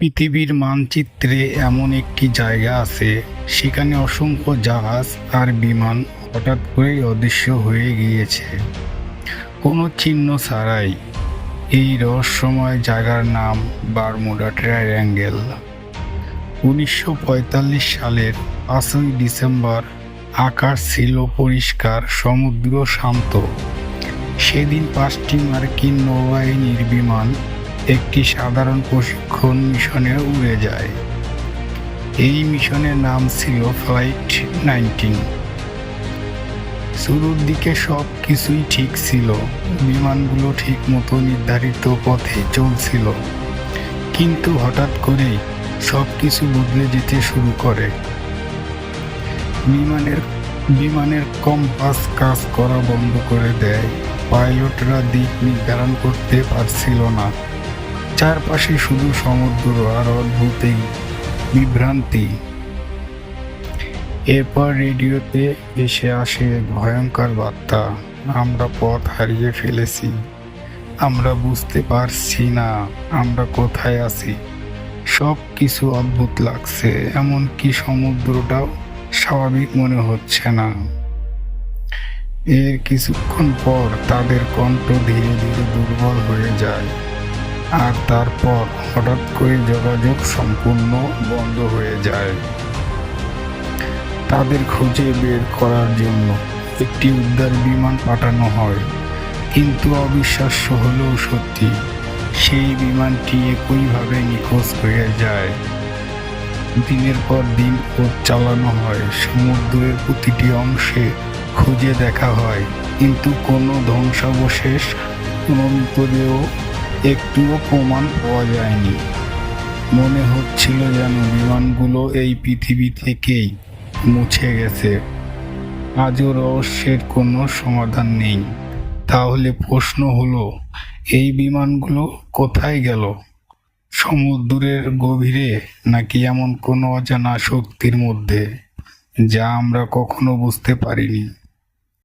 পৃথিবীর মানচিত্রে এমন একটি জায়গা আছে, সেখানে অসংখ্য জাহাজ আর বিমান হঠাৎ করেই অদৃশ্য হয়ে গিয়েছে, কোনো চিহ্ন ছাড়াই। এই রহস্যময় জায়গার নাম বারমুডা ট্রায়াঙ্গেল। 1945 সালের 5ই ডিসেম্বর। আকাশ ছিল পরিষ্কার, সমুদ্র শান্ত। সেদিন 5টি মার্কিন নৌবাহিনীর বিমান একটি সাধারণ প্রশিক্ষণ মিশনে উড়ে যায়। এই মিশনের নাম ছিল ফ্লাইট 19। শুরুর দিকে সব কিছুই ঠিক ছিল, বিমানগুলো ঠিক মতো নির্ধারিত পথে চলছিল। কিন্তু হঠাৎ করেই সব কিছু বদলে যেতে শুরু করে। বিমানের কম্পাস কাজ করা বন্ধ করে দেয়। পাইলটরা দিক নির্ধারণ করতে পারছিল না। চারপাশে শুধু সমুদ্র আর অদ্ভুত বিভ্রান্তি। এরপর রেডিওতে ভেসে আসে ভয়ঙ্কর বার্তা, আমরা পথ হারিয়ে ফেলেছি, আমরা বুঝতে পারছি না আমরা কোথায় আছি। সব কিছু অদ্ভুত লাগছে, এমনকি সমুদ্রটাও স্বাভাবিক মনে হচ্ছে না। এর কিছুক্ষণ পর তাদের কণ্ঠ ধীরে ধীরে দুর্বল হয়ে যায়, আর তারপর হঠাৎ করে যোগাযোগ সম্পূর্ণ বন্ধ হয়ে যায়। তাদের খুঁজে বের করার জন্য একটি উদ্ধার বিমান পাঠানো হয়, কিন্তু অবিশ্বাস্য হলেও সত্যি, সেই বিমানটি একইভাবে নিখোঁজ হয়ে যায়। দিনের পর দিন খোঁজ চালানো হয়, সমুদ্রের প্রতিটি অংশে খুঁজে দেখা হয়, কিন্তু কোনো ধ্বংসাবশেষ, কোনো মৃতদেহ, একটুও প্রমাণ পাওয়া যায়নি। মনে হচ্ছিল যেন বিমানগুলো এই পৃথিবী থেকেই মুছে গেছে। আজও রহস্যের কোনো সমাধান নেই। তাহলে প্রশ্ন হলো, এই বিমানগুলো কোথায় গেল? সমুদ্রের গভীরে, নাকি এমন কোনো অজানা শক্তির মধ্যে যা আমরা কখনো বুঝতে পারিনি?